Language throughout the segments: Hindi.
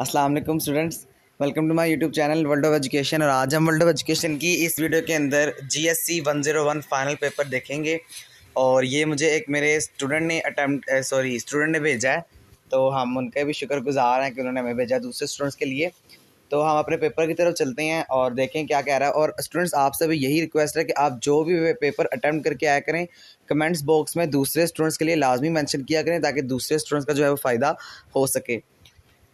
अस्सलाम वालेकुम students, welcome to my YouTube channel world of education. और आज हम वर्ल्ड ऑफ एजुकेशन की इस वीडियो के अंदर जीएससी 101 फाइनल पेपर देखेंगे। और ये मुझे एक मेरे स्टूडेंट ने भेजा है, तो हम उनके भी शुक्रगुजार हैं कि उन्होंने हमें भेजा दूसरे स्टूडेंट्स के लिए। तो हम अपने पेपर की तरफ चलते हैं और देखें क्या कह रहा है। और स्टूडेंट्स, आपसे भी यही रिक्वेस्ट है कि आप जो भी पेपर अटैम्प्ट करके आया करें, कमेंट्स बॉक्स में दूसरे स्टूडेंट्स के लिए लाजमी मेंशन किया करें, ताकि दूसरे स्टूडेंट्स का जो है वो फ़ायदा हो सके।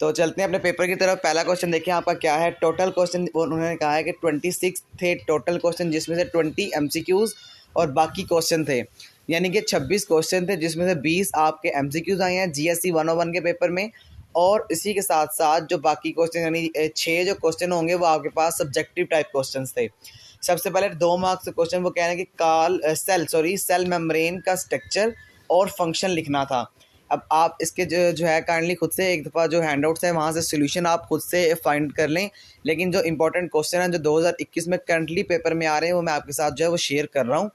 तो चलते हैं अपने पेपर की तरफ। पहला क्वेश्चन देखिए आपका क्या है। टोटल क्वेश्चन उन्होंने कहा है कि 26 थे टोटल क्वेश्चन, जिसमें से 20 एमसीक्यूज़ और बाकी क्वेश्चन थे, यानी कि 26 क्वेश्चन थे, जिसमें से 20 आपके एमसीक्यूज़ आए हैं जीएससी 101 के पेपर में। और इसी के साथ साथ जो बाकी क्वेश्चन यानी 6 जो क्वेश्चन होंगे वो आपके पास सब्जेक्टिव टाइप क्वेश्चन थे। सबसे पहले 2 मार्क्स के क्वेश्चन वो कह रहे हैं कि सेल मेम्ब्रेन का स्ट्रक्चर और फंक्शन लिखना था। अब आप इसके जो है काइंडली खुद से एक दफ़ा जो हैंडआउट्स है वहाँ से सोल्यूशन आप खुद से फाइंड कर लें। लेकिन जो इंपॉर्टेंट क्वेश्चन है जो 2021 में करंटली पेपर में आ रहे हैं वो मैं आपके साथ जो है वो शेयर कर रहा हूँ।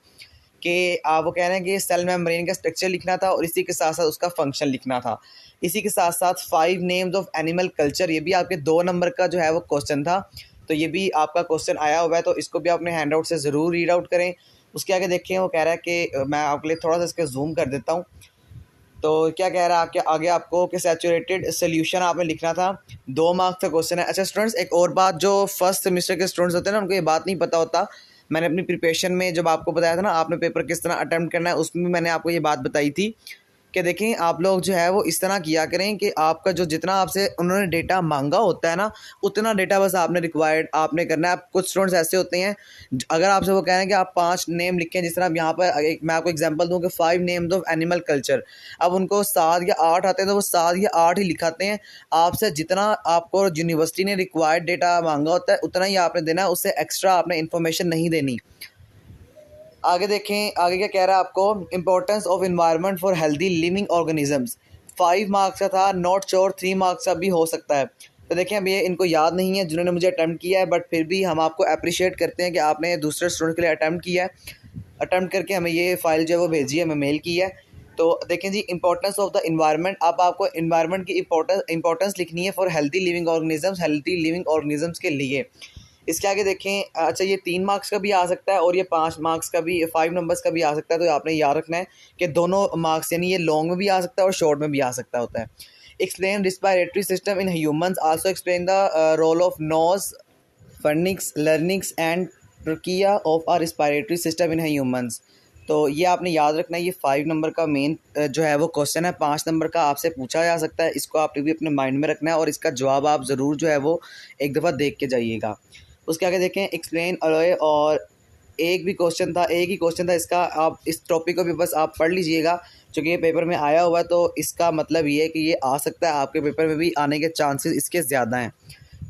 कि आप वो कह रहे हैं कि सेल मेम्ब्रेन का स्ट्रक्चर लिखना था और इसी के साथ साथ उसका फंक्शन लिखना था। इसी के साथ साथ 5 नेम्स ऑफ एनिमल कल्चर, ये भी आपके 2 नंबर का जो है वो क्वेश्चन था। तो ये भी आपका क्वेश्चन आया हुआ है, तो इसको भी अपने हैंड आउट से ज़रूर रीड आउट करें। उसके आगे देखें, वो कह रहा है कि मैं आपके लिए थोड़ा सा इसके जूम कर देता हूँ। तो क्या कह रहा है आपके आगे आपको कि सैचुरेटेड सोल्यूशन आपने लिखना था। 2 मार्क्स का क्वेश्चन है। अच्छा स्टूडेंट्स, एक और बात, जो फर्स्ट सेमेस्टर के स्टूडेंट्स होते हैं ना, उनको ये बात नहीं पता होता। मैंने अपनी प्रिपरेशन में जब आपको बताया था ना आपने पेपर किस तरह अटेम्प्ट करना है, उसमें भी मैंने आपको ये बात बताई थी कि देखें आप लोग जो है वो इस तरह किया करें कि आपका जो जितना आपसे उन्होंने डेटा मांगा होता है ना, उतना डेटा बस आपने रिक्वायर्ड आपने करना है। आप कुछ स्टूडेंट्स ऐसे होते हैं, अगर आपसे वो कह रहे हैं कि आप 5 नेम लिखें, जिस तरह अब यहाँ पर मैं आपको एग्जांपल दूं कि 5 नेम्स ऑफ एनिमल कल्चर, अब उनको 7 या 8 आते हैं तो वो 7 या 8 ही लिखाते हैं। आपसे जितना आपको यूनिवर्सिटी ने रिक्वायर्ड डेटा मांगा होता है उतना ही आपने देना है, उससे एक्स्ट्रा आपने इन्फॉर्मेशन नहीं देनी। आगे देखें, आगे क्या कह रहा है आपको। Importance of environment for healthy living organisms, 5 marks का था, नॉट श्योर 3 मार्क्स का भी हो सकता है। तो देखें, अब ये इनको याद नहीं है जिन्होंने मुझे अटैम्प्ट किया है, बट फिर भी हम आपको अप्रिशिएट करते हैं कि आपने दूसरे स्टूडेंट के लिए अटैम्प्ट किया है। अटैम्प्ट करके हमें ये फ़ाइल जो है वो भेजी है, हमें मेल की है। तो देखें जी, इंपॉर्टेंस ऑफ द इन्वायरमेंट, अब आपको इन्वायरमेंट की इंपॉर्टेंस लिखनी है फॉर हेल्दी लिविंग ऑर्गेनिजम्स के लिए। इसके आगे देखें, अच्छा ये 3 मार्क्स का भी आ सकता है और ये 5 मार्क्स का भी, 5 नंबर्स का भी आ सकता है। तो आपने याद रखना है कि दोनों मार्क्स यानी ये लॉन्ग में भी आ सकता है और शॉर्ट में भी आ सकता होता है। Explain respiratory system in humans, also explain the role of nose, pharynx, larynx and trachea of our respiratory system in humans. तो ये आपने याद रखना है। ये 5 नंबर का मेन जो है वो क्वेश्चन है। 5 नंबर का आपसे पूछा जा सकता है, इसको आपने भी अपने माइंड में रखना है और इसका जवाब आप ज़रूर जो है वो एक दफ़ा देख के जाइएगा। उसके आगे देखें, एक्सप्लेन अलॉय, और एक ही क्वेश्चन था इसका। आप इस टॉपिक को भी बस आप पढ़ लीजिएगा, चूँकि ये पेपर में आया हुआ है तो इसका मतलब ये है कि ये आ सकता है, आपके पेपर में भी आने के चांसेस इसके ज़्यादा हैं।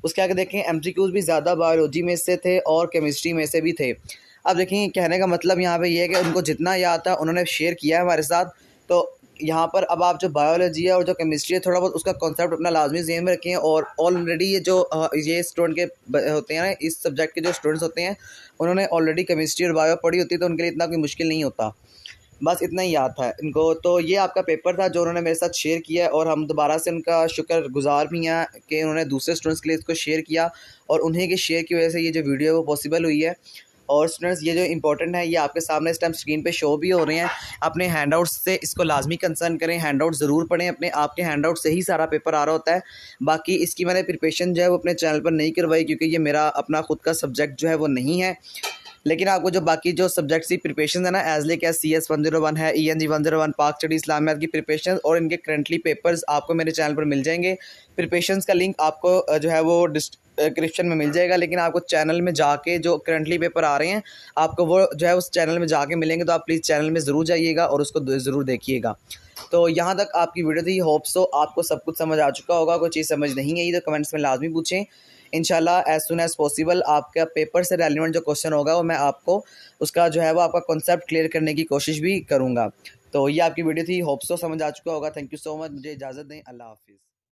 उसके आगे देखें, एमसीक्यूज़ भी ज़्यादा बायोलॉजी में से थे और केमिस्ट्री में से भी थे। अब देखें, कहने का मतलब यहाँ पे ये है कि उनको जितना याद था उन्होंने शेयर किया है हमारे साथ। तो यहाँ पर अब आप जो बायोलॉजी है और जो केमिस्ट्री है, थोड़ा बहुत उसका कॉन्सेप्ट अपना लाजमी ज़हन में रखें। और ऑलरेडी ये जो ये स्टूडेंट के होते हैं ना, इस सब्जेक्ट के जो स्टूडेंट्स होते हैं, उन्होंने ऑलरेडी केमिस्ट्री और बायो पढ़ी होती है, तो उनके लिए इतना कोई मुश्किल नहीं होता। बस इतना ही याद था इनको। तो ये आपका पेपर था जो उन्होंने मेरे साथ शेयर किया है, और हम दोबारा से उनका शुक्रगुजार भी हैं कि उन्होंने दूसरे स्टूडेंट्स के लिए इसको शेयर किया, और उन्हीं के शेयर की वजह से ये जो वीडियो है वो पॉसिबल हुई है। और स्टूडेंट्स, ये जो इंपॉर्टेंट है ये आपके सामने इस टाइम स्क्रीन पे शो भी हो रहे हैं। अपने हैंडआउट्स से इसको लाजमी कंसर्न करें, हैंडआउट ज़रूर पढ़ें, अपने आपके हैंडआउट से ही सारा पेपर आ रहा होता है। बाकी इसकी मैंने प्रिपरेशन जो है वो अपने चैनल पर नहीं करवाई, क्योंकि ये मेरा अपना खुद का सब्जेक्ट जो है वो नहीं है। लेकिन आपको जो बाकी जो सब्जेक्ट्स की प्रिपरेशन है ना, एज ले क्या CS 101 है, ENG 101, पाक स्टडी इस्लामियात की प्रिपरेशन और इनके करंटली पेपर्स आपको मेरे चैनल पर मिल जाएंगे। प्रिपरेशंस का लिंक आपको जो है वो डिस्क्रिप्शन में मिल जाएगा। लेकिन आपको चैनल में जाके जो करंटली पेपर आ रहे हैं आपको वो जो है उस चैनल में जाके मिलेंगे, तो आप प्लीज़ चैनल में ज़रूर जाइएगा और उसको ज़रूर देखिएगा। तो यहाँ तक आपकी वीडियो थी। होप सो आपको सब कुछ समझ आ चुका होगा। कोई चीज़ समझ नहीं आई तो कमेंट्स में लाजमी पूछें। इंशाल्लाह एज़ सून एज़ पॉसिबल आपका पेपर से रेलिवेंट जो क्वेश्चन होगा वो मैं आपको उसका जो है वो आपका कॉन्सेप्ट क्लियर करने की कोशिश भी करूँगा। तो ये आपकी वीडियो थी। होप सो समझ आ चुका होगा। Thank you so much. मुझे इजाज़त दें। अल्लाह हाफ़िज़।